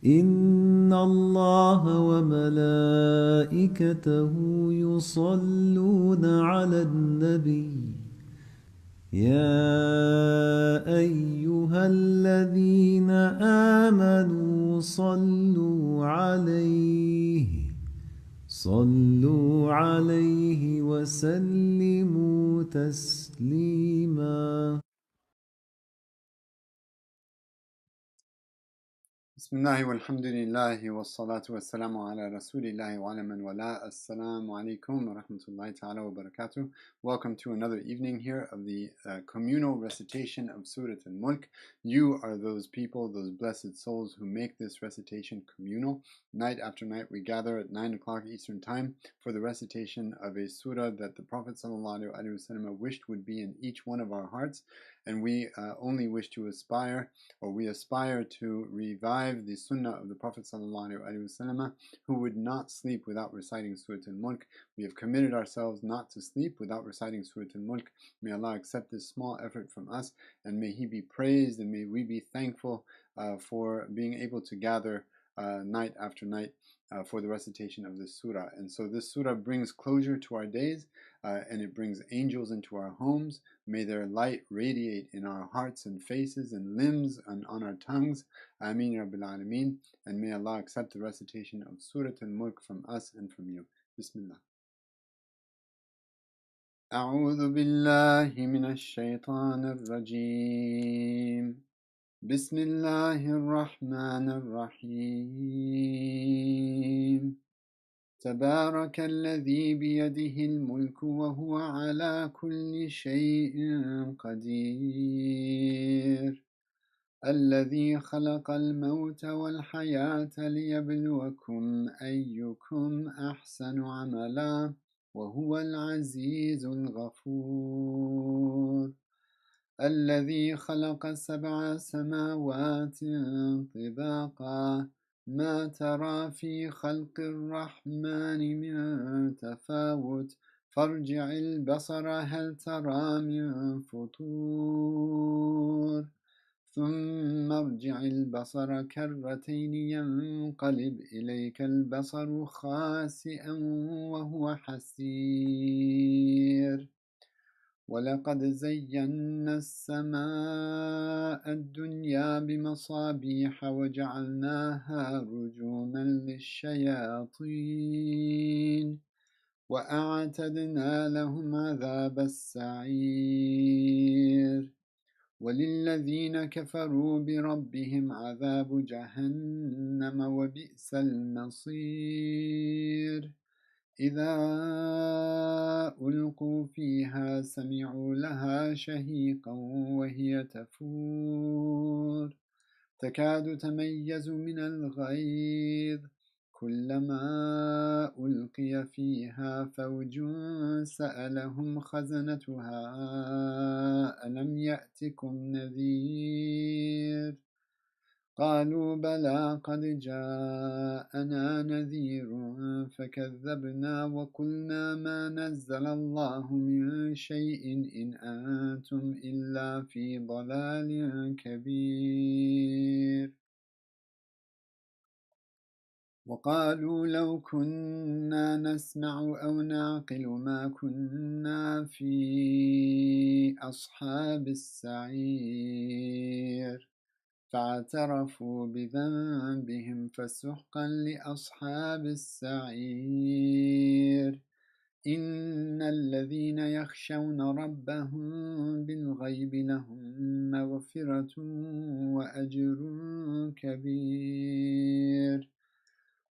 إن الله وملائكته يصلون على النبي يا أيها الذين آمنوا صلوا عليه وسلموا تسليما. بسم الله والحمد لله والصلاة والسلام على رسول الله وعلى من wala. Assalamu alaikum wa rahmatullahi ta'ala wa barakatuh. Welcome to another evening here of the communal recitation of Sūrat al-Mulk. You are those people, those blessed souls who make this recitation communal. Night after night we gather at 9 o'clock Eastern Time for the recitation of a surah that the Prophet ﷺ wished would be in each one of our hearts, and we only wish to aspire, or we aspire to revive the sunnah of the Prophet ﷺ, who would not sleep without reciting Sūrat al-Mulk. We have committed ourselves not to sleep without reciting Sūrat al-Mulk. May Allah accept this small effort from us, and may He be praised, and may we be thankful for being able to gather night after night for the recitation of this surah. And so this surah brings closure to our days, and it brings angels into our homes. May their light radiate in our hearts and faces and limbs and on our tongues. Āmīn Rabbil Alameen. And may Allah accept the recitation of Sūrat al-Mulk from us and from you. Bismillah. أعوذ بالله من الشيطان الرجيم. بسم الله الرحمن الرحيم. تبارك الذي بيده الملك وهو على كل شيء قدير الذي خلق الموت والحياة ليبلوكم أيكم أحسن عملا وهو العزيز الغفور الذي خلق 7 سماوات طباقا ما ترى في خلق الرحمن من تفاوت فارجع البصر هل ترى من فطور ثم ارجع البصر كرتين ينقلب إليك البصر خاسئا وهو حسير ولقد زينا السماء الدنيا بمصابيح وجعلناها رجوما للشياطين وأعتدنا لهم عذاب السعير وللذين كفروا بربهم عذاب جهنم وبئس المصير إذا ألقوا فيها سمعوا لها شهيقا وهي تفور تكاد تميز من الغيظ كلما ألقي فيها فوج سألهم خزنتها ألم يأتكم نذير قالوا بلى قد جاءنا نذير فكذبنا وقلنا ما نزل الله من شيء إن أنتم إلا في ضلال كبير وقالوا لو كنا نسمع أو نعقل ما كنا في أصحاب السعير فاعترفوا بذنبهم فسحقا لأصحاب السعير إن الذين يخشون ربهم بالغيب لهم مغفرة وأجر كبير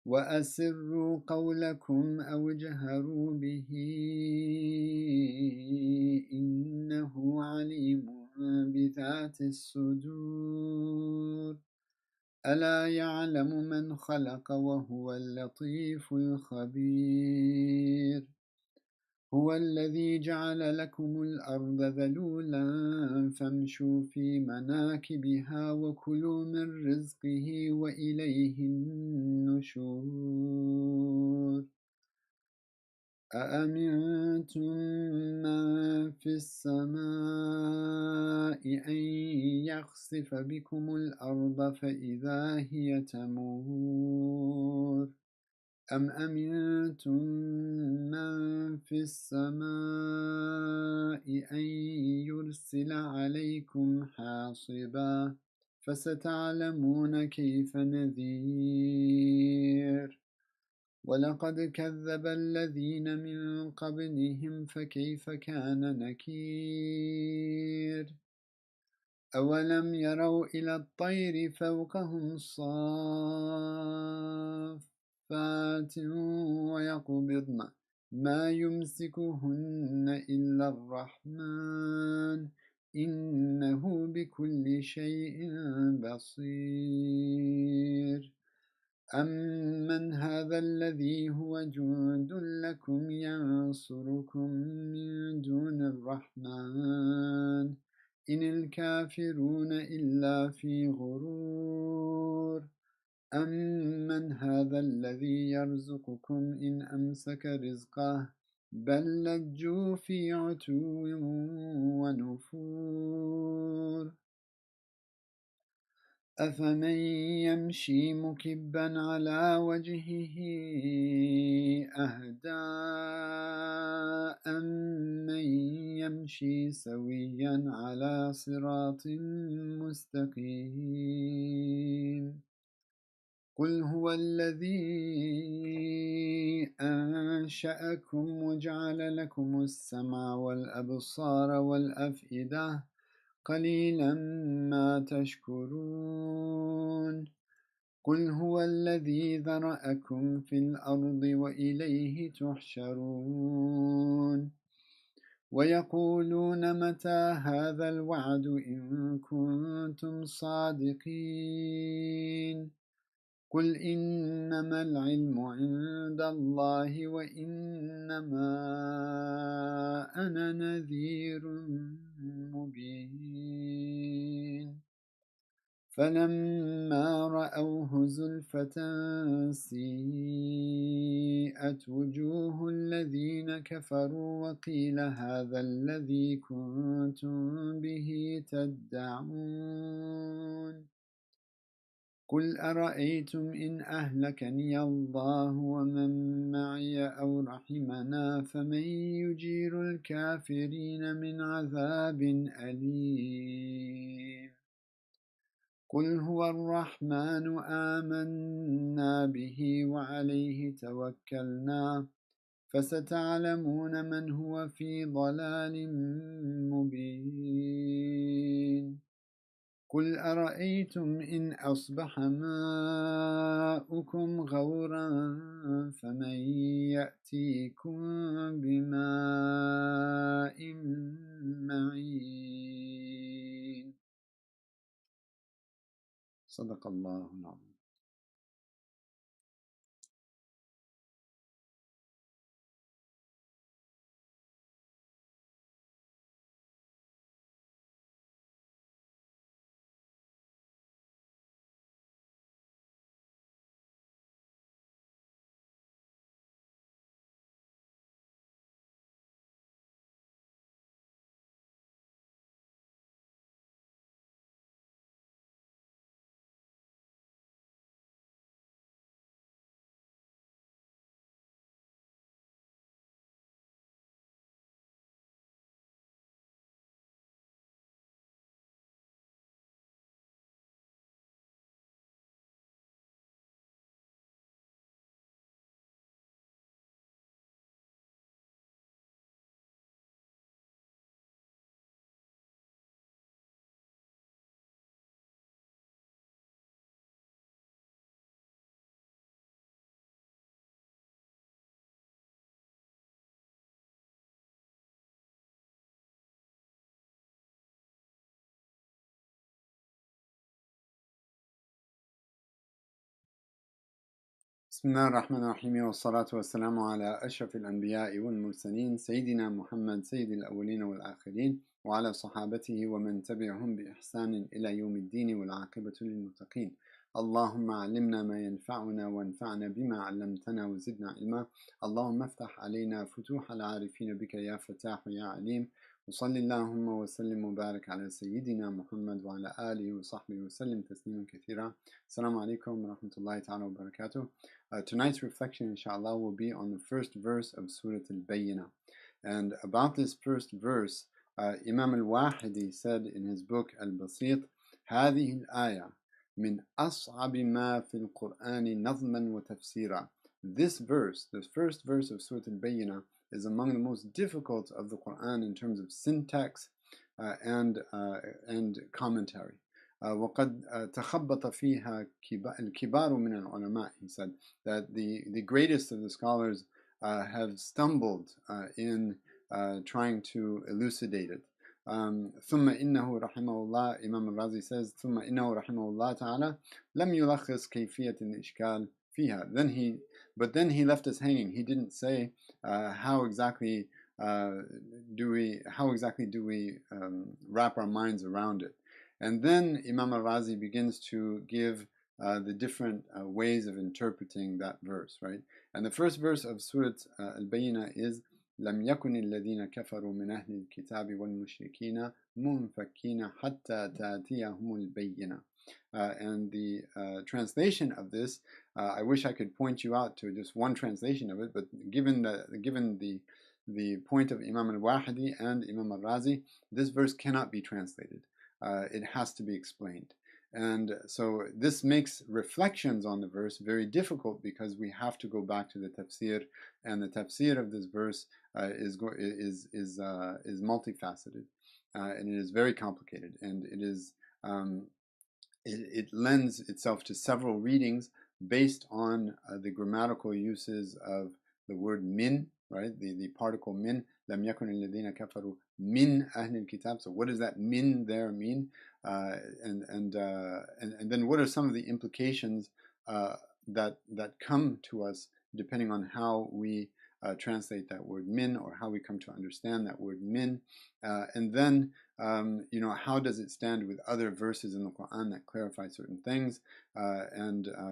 وأسروا قولكم أو اجهروا به إنه عليم بذات الصدور ألا يعلم من خلق وهو اللطيف الخبير هو الذي جعل لكم الأرض ذلولا فامشوا في مناكبها وكلوا من رزقه وإليه النشور أأمنتم من في السماء أن يخسف بكم الأرض فإذا هي تمور أم أمنتم من في السماء أن يرسل عليكم حاصبا فستعلمون كيف نذير ولقد كذب الذين من قبلهم فكيف كان نكير أولم يروا إلى الطير فوقهم صافات ويقبضن ما يمسكهن إلا الرحمن إنه بكل شيء بصير أمن هذا الذي هو جند لكم ينصركم من دون الرحمن إن الكافرون إلا في غرور أمن هذا الذي يرزقكم إن أمسك رزقه بل لجوا في عتو ونفور أفمن يمشي مكبا على وجهه أهدى أمن يمشي سويا على صراط مستقيم قل هو الذي أنشأكم وجعل لكم السمع والأبصار والأفئدة قليلا ما تشكرون قل هو الذي ذرأكم في الأرض وإليه تحشرون ويقولون متى هذا الوعد إن كنتم صادقين قل إنما العلم عند الله وإنما أنا نذير مبين فلما رأوه زلفة سيئت وجوه الذين كفروا وقيل هذا الذي كنتم به تدعون قل أرأيتم إن أهلكني الله ومن معي أو رحمنا فمن يجير الكافرين من عذاب أليم قل هو الرحمن آمنا به وعليه توكلنا فستعلمون من هو في ضلال مبين قل أرأيتم إن أصبح ماؤكم غورا فمن يأتيكم بماء معين صدق الله العظيم. بسم الله الرحمن الرحيم والصلاة والسلام على أشرف الأنبياء والمرسلين سيدنا محمد سيد الأولين والآخرين وعلى صحابته ومن تبعهم بإحسان إلى يوم الدين والعاقبة للمتقين اللهم علمنا ما ينفعنا وانفعنا بما علمتنا وزدنا علما اللهم افتح علينا فتوح العارفين بك يا فتاح يا عليم وصلي اللهم وسلم وبارك على سيدنا محمد وعلى آله وصحبه وسلم تسليما كثيرا. Assalamu alaikum wa rahmatullahi ta'ala wa barakatuh. Tonight's reflection, inshallah, will be on the first verse of Sūrat al-Bayyinah. And about this first verse, Imam al-Wahidi said in his book Al-Basit, هذه الآية من أصعب ما في القرآن نظما وتفسيرا. This verse, the first verse of Sūrat al-Bayyinah, is among the most difficult of the Qur'an in terms of syntax and commentary. وقد تخبط فيها الكبار من العلماء. He said that the greatest of the scholars have stumbled in trying to elucidate it. ثم إنه رحمه الله, Imam al-Razi says, ثم إنه رحمه الله تعالى لم يلخص كيفية الإشكال فيها. But then he left us hanging. He didn't say how exactly do we wrap our minds around it. And then Imam al-Razi begins to give the different ways of interpreting that verse, right? And the first verse of Surat al-Bayyinah is لم يكن الذين كفروا من أهل الكتاب والمشركين منفكين حتى تأتيهم البينة. And the translation of this, I wish I could point you out to just one translation of it, but given the point of Imam al-Wahidi and Imam al-Razi, this verse cannot be translated. It has to be explained. And so this makes reflections on the verse very difficult because we have to go back to the tafsir, and the tafsir of this verse is multifaceted, and it is very complicated, and it is it lends itself to several readings based on the grammatical uses of the word min, right? The particle min. لم يكن الذين كفروا من أهل الكتاب. So what does that min there mean? And then what are some of the implications that come to us depending on how we translate that word min, or how we come to understand that word min, and then how does it stand with other verses in the Qur'an that clarify certain things,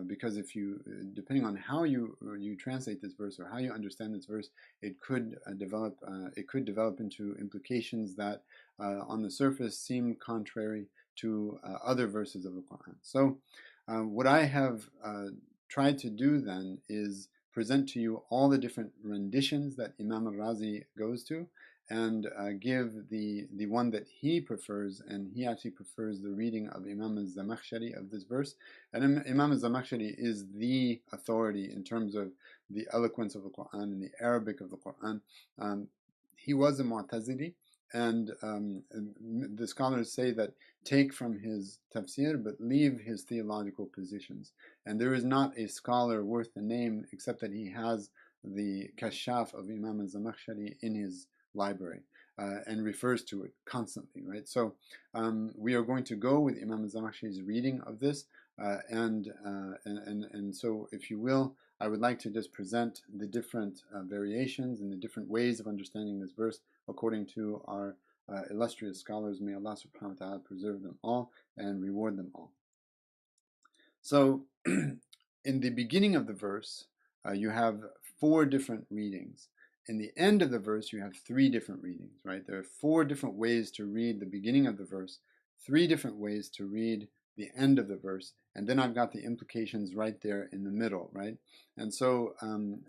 because if you, depending on how you translate this verse or how you understand this verse, it could develop into implications that on the surface seem contrary to other verses of the Qur'an. So what I have tried to do then is present to you all the different renditions that Imam al-Razi goes to, and give the one that he prefers, and he actually prefers the reading of Imam al-Zamakhshari of this verse. And Imam al-Zamakhshari is the authority in terms of the eloquence of the Qur'an and the Arabic of the Qur'an. He was a Mu'tazili, and the scholars say that take from his tafsir but leave his theological positions. And there is not a scholar worth the name except that he has the Kashaf of Imam al-Zamakhshari in his library and refers to it constantly, right? So we are going to go with Imam al-Zamakhshari's reading of this, and so if you will, I would like to just present the different variations and the different ways of understanding this verse according to our illustrious scholars. May Allah subhanahu wa ta'ala preserve them all and reward them all. So in the beginning of the verse, you have 4 different readings. In the end of the verse, you have 3 different readings, right? There are 4 different ways to read the beginning of the verse, 3 different ways to read the end of the verse, and then I've got the implications right there in the middle, right? And so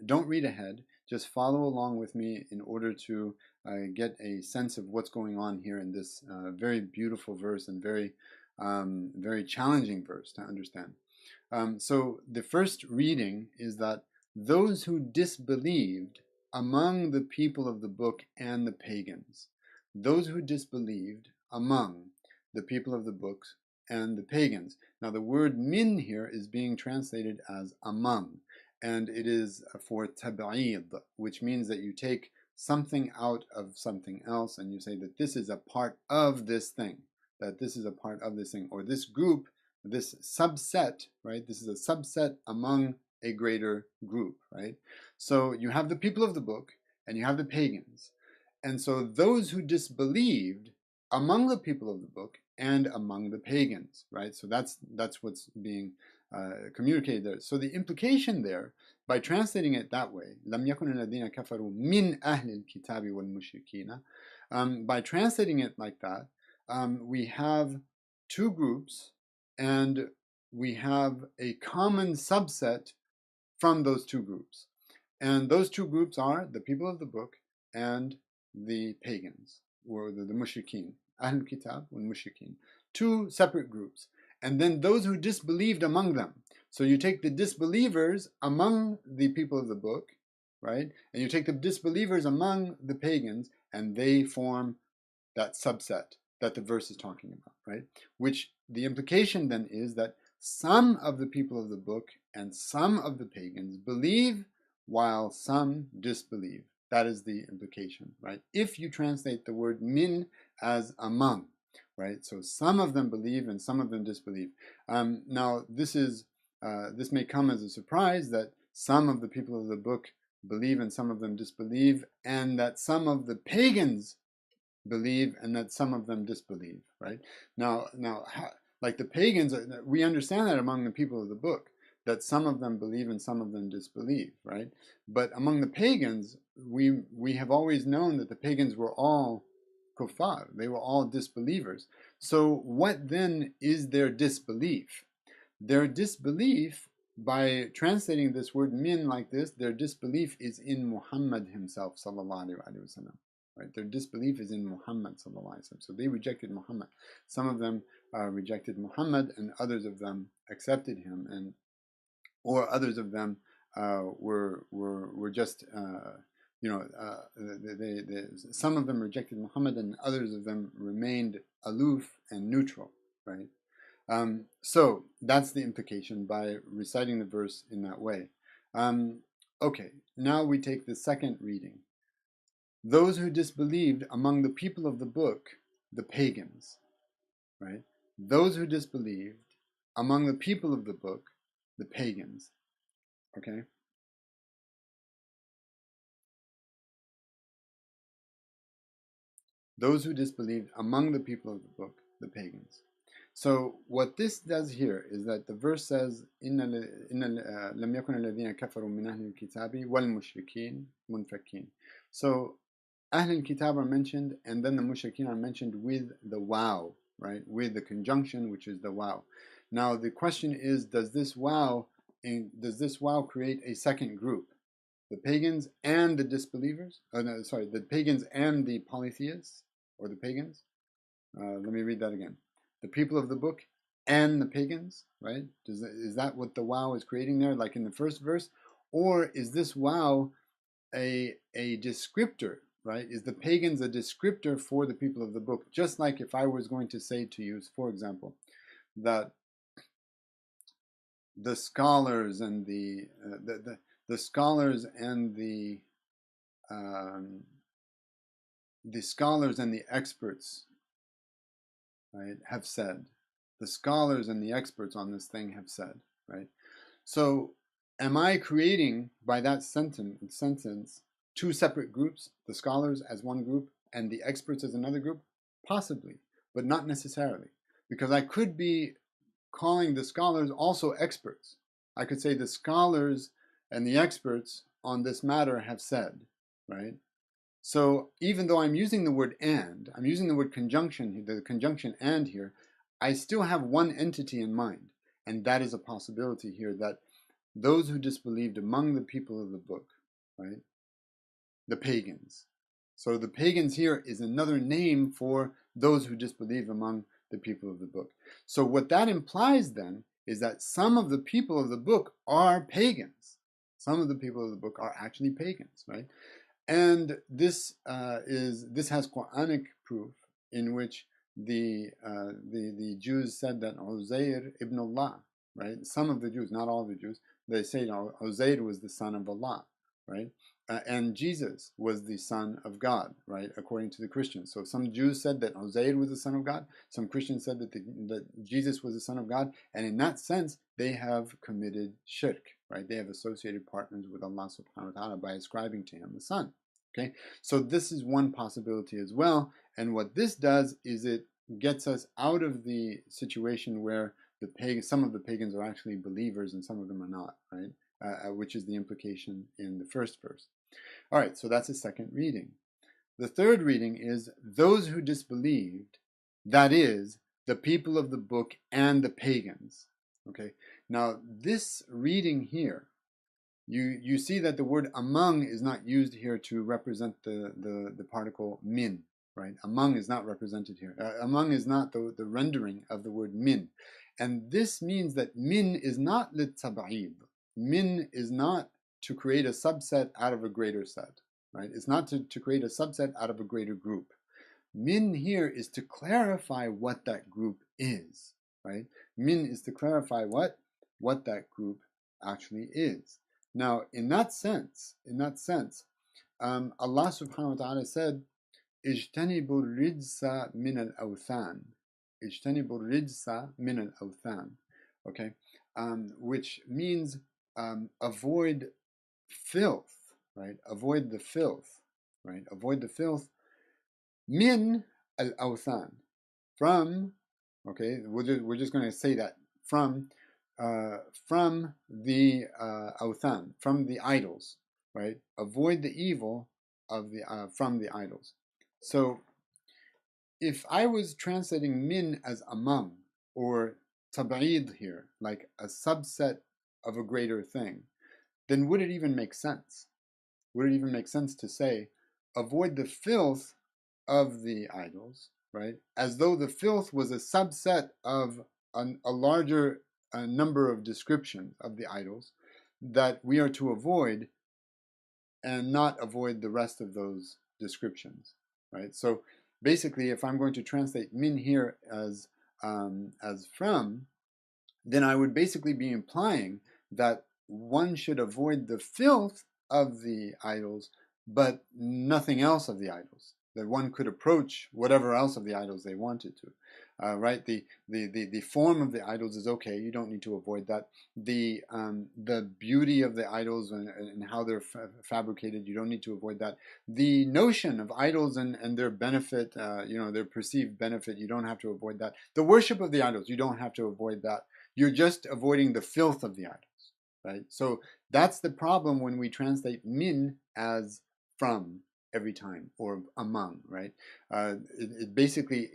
don't read ahead, just follow along with me in order to get a sense of what's going on here in this very beautiful verse and very challenging verse to understand. So the first reading is that those who disbelieved among the people of the book and the pagans, those who disbelieved among the people of the books and the pagans. Now the word min here is being translated as among, and it is for tab'id, which means that you take something out of something else and you say that this is a part of this thing, that this is a part of this thing, or this group, this subset, right? This is a subset among a greater group, right? So you have the people of the book and you have the pagans. And so those who disbelieved among the people of the book and among the pagans, right? So that's what's being communicated there. So the implication there, by translating it that way, لم يكن الذين كفروا من أهل الكتاب والمشركين, by translating it like that, we have two groups, and we have a common subset from those two groups. And those two groups are the people of the book and the pagans, or the mushrikeen, Ahl Kitab and mushrikeen. Two separate groups. And then those who disbelieved among them. So you take the disbelievers among the people of the book, right? And you take the disbelievers among the pagans, and they form that subset that the verse is talking about, right? Which the implication then is that some of the people of the book and some of the pagans believe while some disbelieve. That is the implication, right? If you translate the word min as among, right? So some of them believe and some of them disbelieve. Now, this may come as a surprise that some of the people of the book believe and some of them disbelieve, and that some of the pagans believe and that some of them disbelieve, right? Now, like the pagans, we understand that among the people of the book, that some of them believe and some of them disbelieve, right? But among the pagans, we have always known that the pagans were all kuffar, they were all disbelievers. So what then is their disbelief? Their disbelief, by translating this word min like this, their disbelief is in Muhammad himself, sallallahu alaihi wasallam. Right? Their disbelief is in Muhammad sallallahu alaihi wasallam. So they rejected Muhammad. Some of them rejected Muhammad, and others of them accepted him, or others of them were just some of them rejected Muhammad, and others of them remained aloof and neutral, right? So that's the implication by reciting the verse in that way. Okay, now we take the second reading. Those who disbelieved among the people of the book, the pagans, right? Those who disbelieved among the people of the book, the pagans, okay? Those who disbelieved among the people of the book, the pagans. So what this does here is that the verse says, لم يكن الذين كفروا من أهل الكتاب والمشركين منفكين. So Ahl al-Kitab are mentioned, and then the mushrikeen are mentioned with the wow, right? With the conjunction, which is the wow. Now the question is, does this wow create a second group? The pagans and the disbelievers? The pagans and the polytheists, or the pagans? Let me read that again. The people of the book and the pagans, right? Is that what the wow is creating there, like in the first verse? Or is this wow a descriptor, right? Is the pagans a descriptor for the people of the book? Just like if I was going to say to you, for example, that the scholars and the scholars and the scholars and the experts, right, have said. The scholars and the experts on this thing have said, right? So am I creating, by that sentence, two separate groups, the scholars as one group and the experts as another group? Possibly, but not necessarily. Because I could be calling the scholars also experts. I could say the scholars and the experts on this matter have said, right? So even though I'm using the word and, I'm using the word conjunction, the conjunction and here, I still have one entity in mind. And that is a possibility here, that those who disbelieved among the people of the book, right? The pagans. So the pagans here is another name for those who disbelieve among the people of the book. So what that implies then is that some of the people of the book are pagans. Some of the people of the book are actually pagans, right? And this has Qur'anic proof in which the Jews said that Uzair ibn Allah, right? Some of the Jews, not all the Jews, they say Uzair was the son of Allah, right? And Jesus was the son of God, right? According to the Christians. So some Jews said that Uzair was the son of God. Some Christians said that Jesus was the son of God. And in that sense, they have committed shirk, right? They have associated partners with Allah subhanahu wa ta'ala by ascribing to him the son. Okay, so this is one possibility as well. And what this does is it gets us out of the situation where some of the pagans are actually believers and some of them are not, right? Which is the implication in the first verse. All right, so that's a second reading. The third reading is those who disbelieved, that is, the people of the book and the pagans. Okay, now this reading here, you see that the word among is not used here to represent the particle min, right? Among is not represented here. Among is not the rendering of the word min. And this means that min is not lit-tab'id. Min is not to create a subset out of a greater set, right? It's not to create a subset out of a greater group. Min here is to clarify what that group is, right? Min is to clarify what that group actually is. Now, in that sense, Allah subhanahu wa ta'ala said, اجتنبوا الرجس من الأوثان. اجتنبوا الرجس من الأوثان. Okay, which means avoid filth, right? Avoid the filth, right? Avoid the filth. Min al-awthan, from, okay, we're just going to say that, from the awthan, from the idols, right? Avoid the evil of the from the idols. So if I was translating min as among, or tab'id here, like a subset of a greater thing, then would it even make sense? Would it even make sense to say, avoid the filth of the idols, right? As though the filth was a subset of a larger number of descriptions of the idols that we are to avoid, and not avoid the rest of those descriptions, right? So basically, if I'm going to translate min here as from, then I would basically be implying that one should avoid the filth of the idols, but nothing else of the idols. That one could approach whatever else of the idols they wanted to, right? The form of the idols is okay. You don't need to avoid that. The beauty of the idols and how they're fabricated, you don't need to avoid that. The notion of idols and their benefit, their perceived benefit, you don't have to avoid that. The worship of the idols, you don't have to avoid that. You're just avoiding the filth of the idols, right? So that's the problem when we translate min as from every time, or among, right? It basically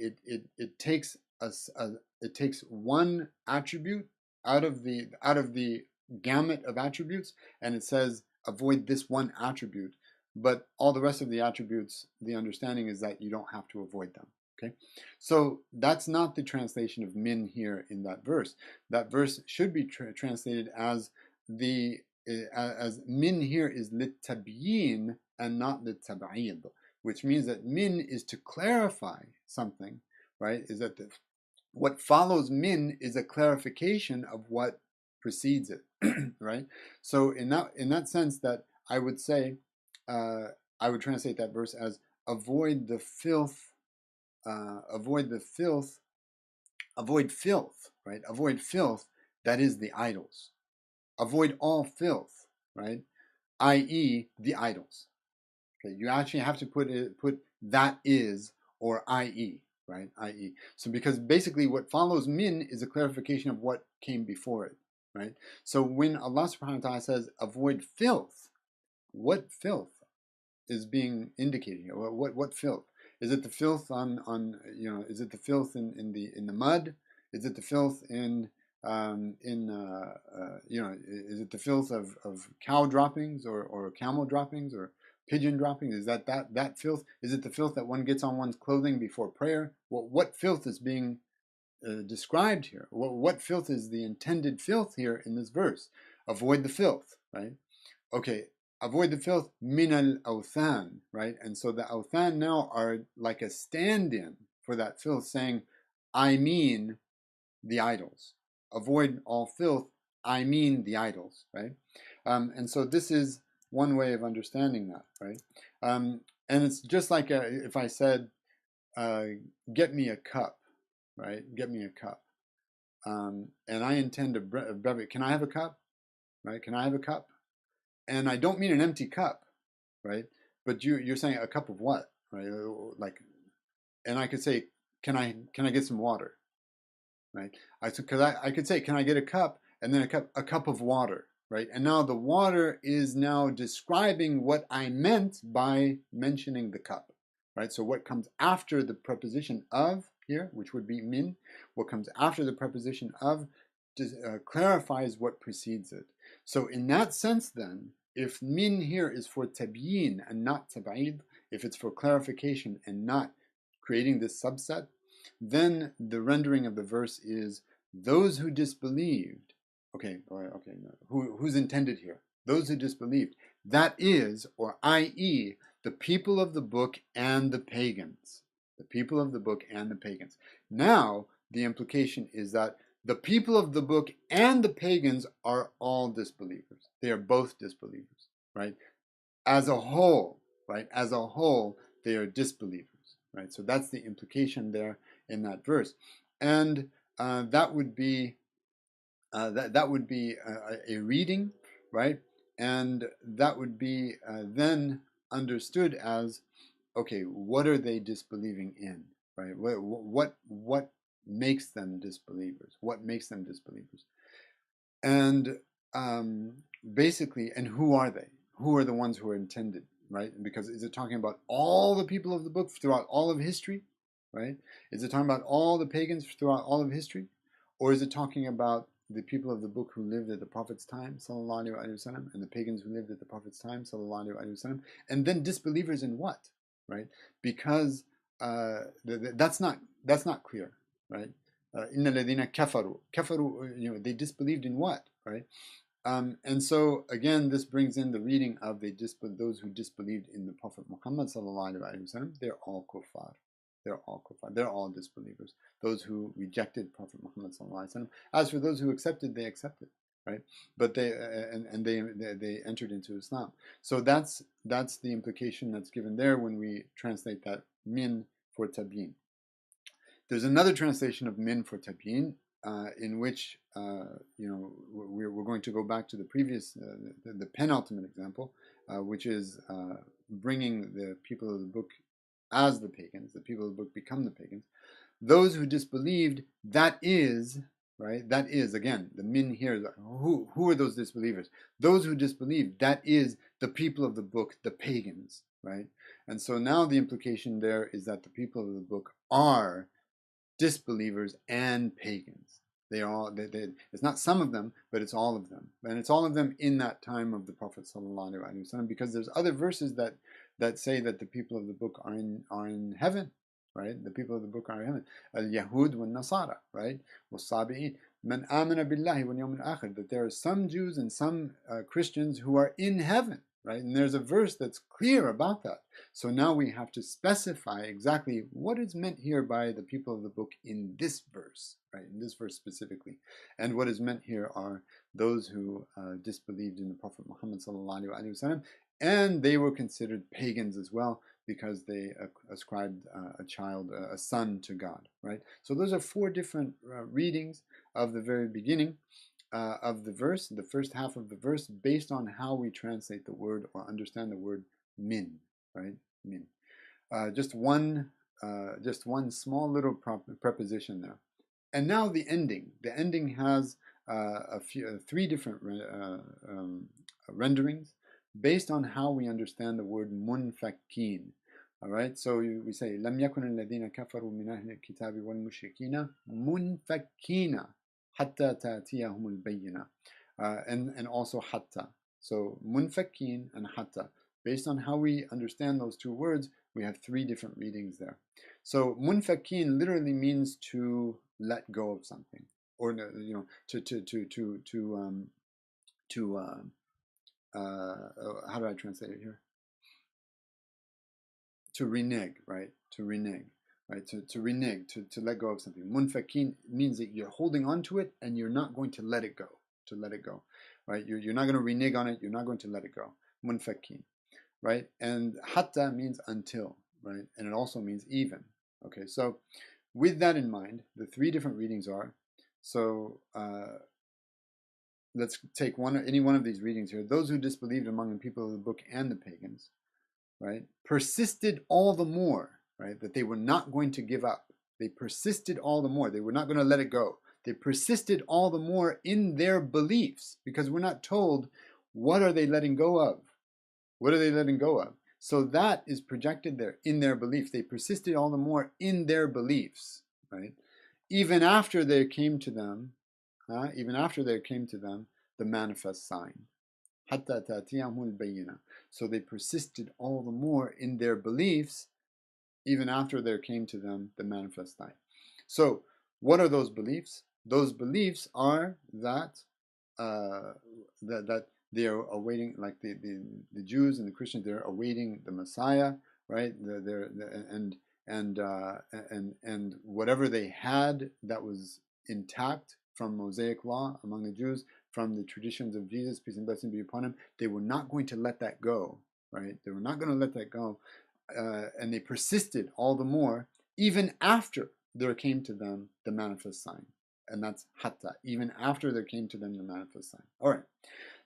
takes it takes one attribute out of the gamut of attributes, and it says avoid this one attribute, but all the rest of the attributes, the understanding is that you don't have to avoid them. Okay, so that's not the translation of min here in that verse. That verse should be translated as min here is lit-tabyin and not lit-tab'id, which means that min is to clarify something, right? Is that what follows min is a clarification of what precedes it, right? So in that sense, that I would say, I would translate that verse as avoid the filth. Avoid filth, right? Avoid filth, that is the idols. Avoid all filth, right? I.e. the idols. Okay, you actually have to put that is, or i.e., right? I.e. So because basically what follows min is a clarification of what came before it, right? So when Allah subhanahu wa ta'ala says avoid filth, what filth is being indicated here? What filth? Is it the filth is it the filth in the mud? Is it the filth is it the filth of cow droppings or camel droppings or pigeon droppings? Is that filth? Is it the filth that one gets on one's clothing before prayer? What filth is being described here? What filth is the intended filth here in this verse? Avoid the filth, right? Okay. Avoid the filth min al-awthan, right? And so the awthan now are like a stand-in for that filth, saying, I mean the idols. Avoid all filth, I mean the idols, right? And so this is one way of understanding that, right? And it's just like if I said, get me a cup, right? Get me a cup. And I intend a beverage. Can I have a cup? Right? Can I have a cup? And I don't mean an empty cup, right? But you're saying a cup of what, right? Like, and I could say, can I get some water, right? Because I could say, can I get a cup? And then a cup of water, right? And now the water is now describing what I meant by mentioning the cup, right? So what comes after the preposition of here, which would be min, what comes after the preposition of clarifies what precedes it. So in that sense then, if min here is for tabyin and not tab'id, if it's for clarification and not creating this subset, then the rendering of the verse is those who disbelieved. Okay, no. Who's intended here? Those who disbelieved. That is, or i.e., the people of the book and the pagans. The people of the book and the pagans. Now, the implication is that the people of the book and the pagans are all disbelievers. They are both disbelievers, right? As a whole, right? As a whole, they are disbelievers, right? So that's the implication there in that verse, and that would be a reading, right? And that would be then understood as, okay, what are they disbelieving in, right? What makes them disbelievers? What makes them disbelievers? And basically, and who are they? Who are the ones who are intended, right? Because is it talking about all the people of the book throughout all of history, right? Is it talking about all the pagans throughout all of history? Or is it talking about the people of the book who lived at the Prophet's time, sallallahu alaihi wasallam, and the pagans who lived at the Prophet's time, sallallahu alaihi wasallam, and then disbelievers in what, right? Because that's not clear, right? Inna ladina kafaru, they disbelieved in what, right? And so again, this brings in the reading of those who disbelieved in the Prophet Muhammad sallallahu alaihi wasallam. They're all kuffar. They're all kuffar. They're all disbelievers. Those who rejected Prophet Muhammad sallallahu alaihi wasallam. As for those who accepted, they accepted, right? But they entered into Islam. So that's the implication that's given there when we translate that min for tabyin. There's another translation of min for tabyin, in which we're going to go back to the previous, the penultimate example, which is bringing the people of the book as the pagans. The people of the book become the pagans. Those who disbelieved, that is, right? That is, again, the min here. Who are those disbelievers? Those who disbelieved, that is the people of the book, the pagans, right? And so now the implication there is that the people of the book are disbelievers and pagans. They are all. It's not some of them, but it's all of them, and it's all of them in that time of the Prophet sallallahu alaihi wasallam. Because there's other verses that say that the people of the book are in heaven, right? The people of the book are in heaven. Al-Yahud wal Nasara, right? Was-Sabi'in. Man amana billahi wal yawm al-akhir. That there are some Jews and some Christians who are in heaven, right? And there's a verse that's clear about that. So now we have to specify exactly what is meant here by the people of the book in this verse, right? In this verse specifically. And what is meant here are those who disbelieved in the Prophet Muhammad sallallahu alaihi wasallam, and they were considered pagans as well because they ascribed a son to God, right? So those are four different readings of the very beginning of the verse, the first half of the verse, based on how we translate the word or understand the word min, right? Min. Just one small little preposition there. And now the ending. The ending has three different renderings based on how we understand the word munfakkin. All right, so we say لم يكن الذين كفروا من أهل الكتاب والمشركين منفكين حتى تأتيهم البينة, and also hatta. So munfakkin and hatta. Based on how we understand those two words, we have three different readings there. So munfakkin literally means to let go of something, or how do I translate it here? To renege, right? To renege, right? To renege, to let go of something. Munfakkin means that you're holding on to it and you're not going to let it go. To let it go, right? You're not going to renege on it. You're not going to let it go. Munfakkin, right? And hatta means until, right? And it also means even. Okay, so with that in mind, the three different readings are. So let's take any one of these readings here. Those who disbelieved among the people of the book and the pagans, right, persisted all the more, right, that they were not going to give up. They persisted all the more. They were not going to let it go. They persisted all the more in their beliefs, because we're not told what are they letting go of. What are they letting go of? So that is projected there, in their beliefs. They persisted all the more in their beliefs, right? Even after there came to them, the manifest sign. حتى تأتيهم البينة. So they persisted all the more in their beliefs, even after there came to them the manifest sign. So what are those beliefs? Those beliefs are that that they are awaiting, like the Jews and the Christians, they're awaiting the Messiah, right? And whatever they had that was intact from Mosaic law among the Jews, from the traditions of Jesus, peace and blessing be upon him, they were not going to let that go, right? They were not going to let that go, and they persisted all the more, even after there came to them the manifest sign. And that's hatta, even after there came to them the manifest sign. All right.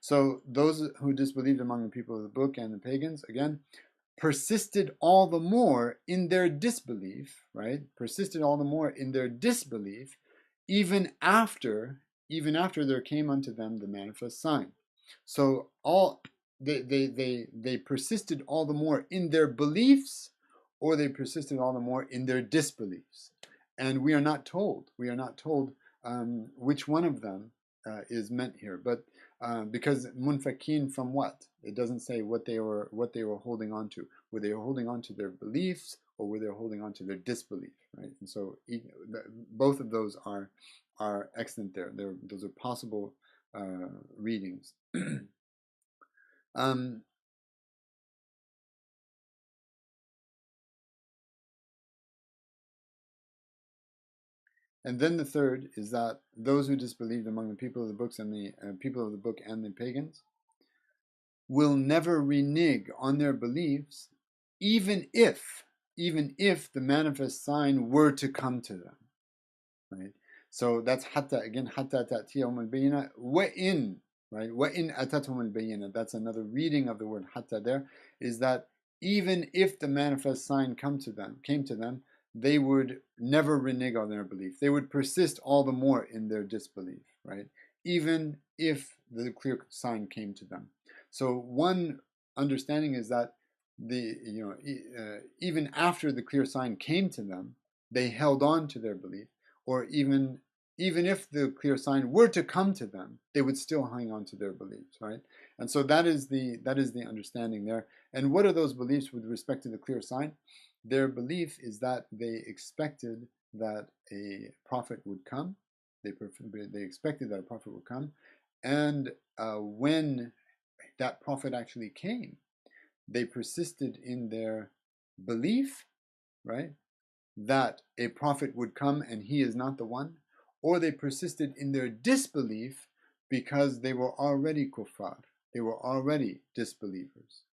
So those who disbelieved among the people of the book and the pagans, again, persisted all the more in their disbelief, right? Persisted all the more in their disbelief, even after there came unto them the manifest sign. So they persisted all the more in their beliefs, or they persisted all the more in their disbeliefs. And we are not told which one of them is meant here, but because munfakin from what? It doesn't say what they were holding on to. Were they holding on to their beliefs, or were they holding on to their disbelief? Right, and so both of those are excellent there. Those are possible readings. And then the third is that those who disbelieved among the people of the books and the people of the book and the pagans will never renege on their beliefs, even if the manifest sign were to come to them, right? So that's hatta, again, hatta ta'tiyahum al-bayyinah, wa in, right? Wa in atathum al-bayyinah. That's another reading of the word hatta there, is that even if the manifest sign came to them, they would never renege on their belief. They would persist all the more in their disbelief, right? Even if the clear sign came to them. So one understanding is that even after the clear sign came to them, they held on to their belief, or even if the clear sign were to come to them, they would still hang on to their beliefs, right? And so that is the understanding there. And what are those beliefs with respect to the clear sign? Their belief is that they expected that a prophet would come. They expected that a prophet would come, and when that prophet actually came, they persisted in their belief, right, that a prophet would come and he is not the one, or they persisted in their disbelief because they were already kuffar, they were already disbelievers,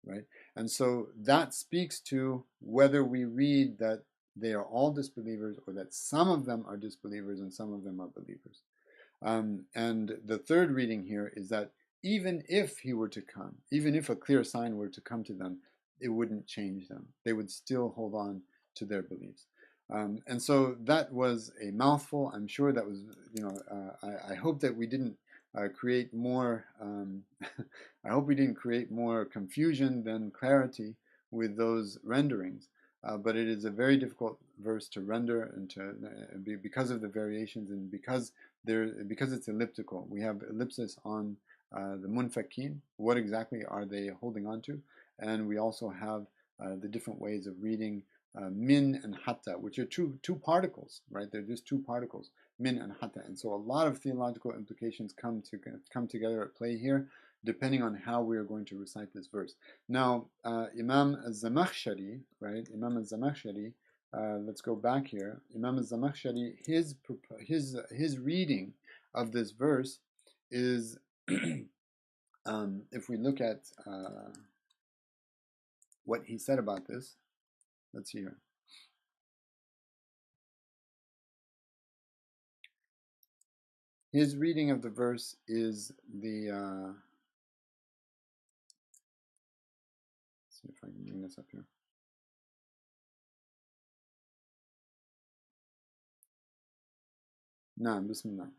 right? And so that speaks to whether we read that they are all disbelievers, or that some of them are disbelievers and some of them are believers. And the third reading here is that even if he were to come, even if a clear sign were to come to them, it wouldn't change them. They would still hold on to their beliefs. And so that was a mouthful. I'm sure that was, I hope that we didn't create more, I hope we didn't create more confusion than clarity with those renderings. But it is a very difficult verse to render, and because of the variations, and because it's elliptical. We have ellipsis on the munfakin. What exactly are they holding on to? And we also have the different ways of reading min and hatta, which are two particles, right? They're just two particles, min and hatta. And so a lot of theological implications come together at play here, depending on how we are going to recite this verse. Now, Imam al-Zamakhshari, right? Imam al-Zamakhshari, let's go back here. Imam al-Zamakhshari, his reading of this verse is, if we look at what he said about this, let's see here. His reading of the verse is the, let's see if I can bring this up here. نعم بسم الله.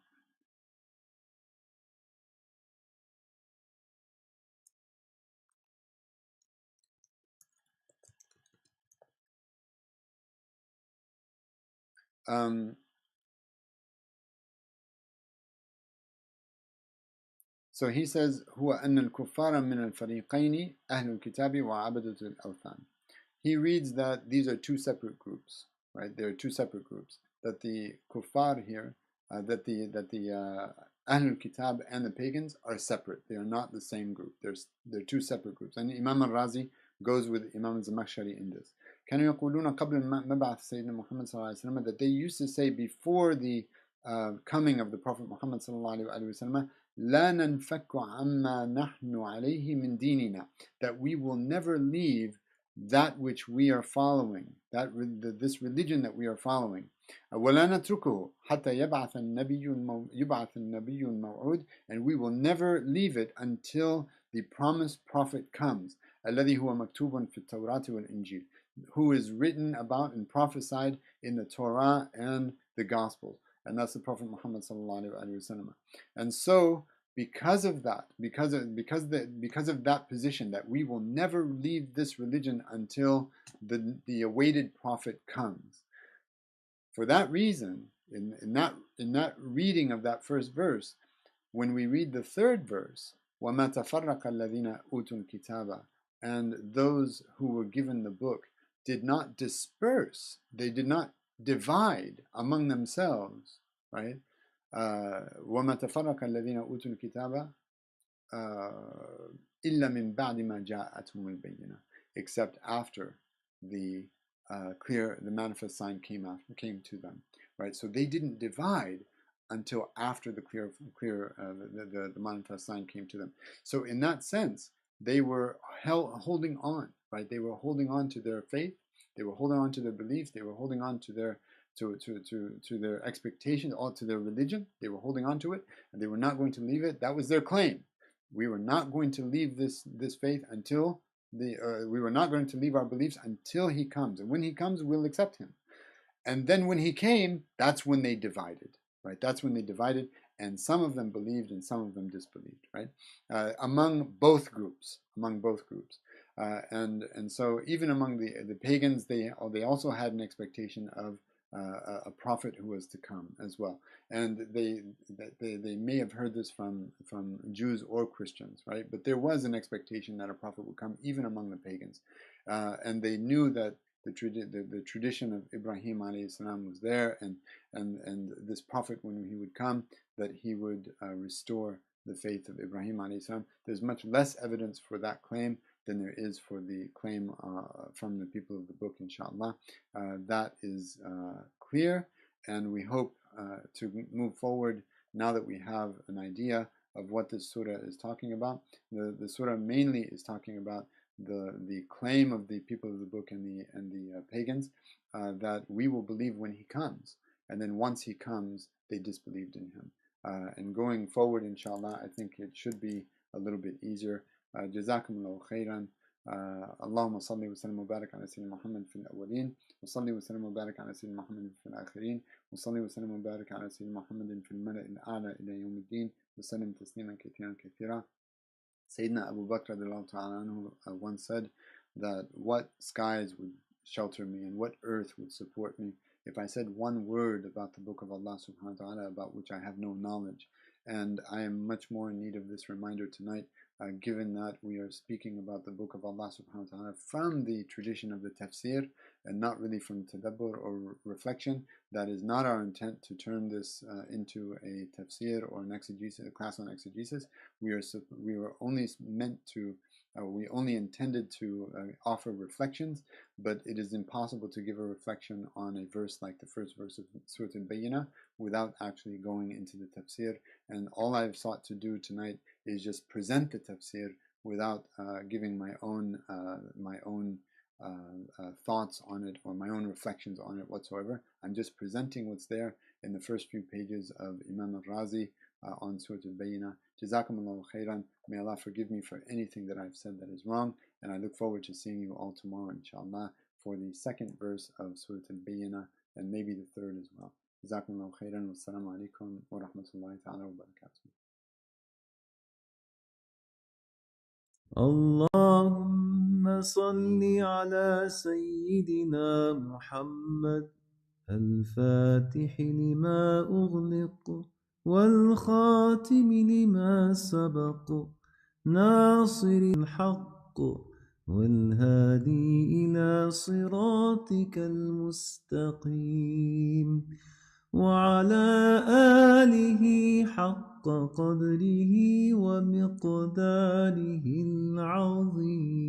So he says هو أن الكفار من الفريقين أهل الكتاب وعبدة الأوثان. He reads that these are two separate groups, right? There are two separate groups. That the kuffar here, that the Ahlul Kitab and the pagans are separate. They are not the same group. They're two separate groups. And Imam al-Razi goes with Imam al-Zamakhshari in this. كانوا يقولون قبل مبعث سيدنا محمد صلى الله عليه وسلم, that they used to say before the coming of the Prophet Muhammad صلى الله عليه وسلم, لا ننفك عما نحن عليه من ديننا, that we will never leave that which we are following, this religion that we are following. ولا نتركه حتى يبعث النبي الموعود, and we will never leave it until the promised prophet comes. الذي هو مكتوب في التوراة والإنجيل, who is written about and prophesied in the Torah and the Gospels, and that's the Prophet Muhammad sallallahu alaihi wasallam. And so, because of that, because of that position, that we will never leave this religion until the awaited prophet comes. For that reason, in that reading of that first verse, when we read the third verse, وَمَا تَفَرَّقَ الَّذِينَ أُوتُوا الْكِتَابَ, and those who were given the book did not disperse, they did not divide among themselves, right? وَمَا تَفَرَّقَ الَّذِينَ أُوتُوا الْكِتَابَ إِلَّا مِنْ بَعْدِ مَا جَاءَتْهُمُ الْبَيِّنَةُ, except after the manifest sign came to them, right? So they didn't divide until after the manifest sign came to them. So in that sense, they were holding on, right? They were holding on to their faith, they were holding on to their beliefs, they were holding on to their their expectations, all to their religion. They were holding on to it, and they were not going to leave it. That was their claim. We were not going to leave this faith until we were not going to leave our beliefs until he comes, and when he comes, we'll accept him. And then when he came, that's when they divided, right? That's when they divided, and some of them believed and some of them disbelieved, right? Among both groups, and so even among the pagans, they also had an expectation of a prophet who was to come as well, and they may have heard this from Jews or Christians, right? But there was an expectation that a prophet would come even among the pagans, and they knew that the tradition of Ibrahim alayhi salam was there, and this prophet, when he would come, that he would restore the faith of Ibrahim alayhi salam. There's much less evidence for that claim than there is for the claim from the people of the book, inshallah. That is clear, and we hope to move forward now that we have an idea of what this surah is talking about. The surah mainly is talking about the claim of the people of the book and the pagans, that we will believe when he comes, and then once he comes, they disbelieved in him. And going forward, inshallah, I think it should be a little bit easier. جزاكم الله خيرا. اللهم صل وسلم وبارك على سيدنا محمد في الأولين، وصلي وسلم وبارك على سيدنا محمد في الآخرين، وصلي وسلم وبارك على سيدنا محمد في الملأ الأعلى إلى يوم الدين، وسلم تسليما كثيرا كثيرا. Sayyidina Abu Bakr once said that what skies would shelter me and what earth would support me if I said one word about the book of Allah subhanahu wa ta'ala about which I have no knowledge. And I am much more in need of this reminder tonight, given that we are speaking about the book of Allah subhanahu wa ta'ala from the tradition of the tafsir and not really from tadabbur or reflection. That is not our intent to turn this into a tafsir or an exegesis, a class on exegesis. We were only meant to, we only intended to offer reflections, but it is impossible to give a reflection on a verse like the first verse of Sūrat al-Bayyinah without actually going into the tafsir. And all I've sought to do tonight is just present the tafsir without giving my own thoughts on it or my own reflections on it whatsoever. I'm just presenting what's there in the first few pages of Imam al-Razi on Sūrat al-Bayyinah. Jazakumullahu khairan. May Allah forgive me for anything that I've said that is wrong, and I look forward to seeing you all tomorrow, inshallah, for the second verse of Sūrat al-Bayyinah and maybe the third as well. جزاكم الله خيرا والسلام عليكم ورحمة الله تعالى وبركاته. اللهم صل على سيدنا محمد الفاتح لما أغلق والخاتم لما سبق ناصر الحق والهادي إلى صراطك المستقيم وعلى آله حق قدره ومقداره العظيم.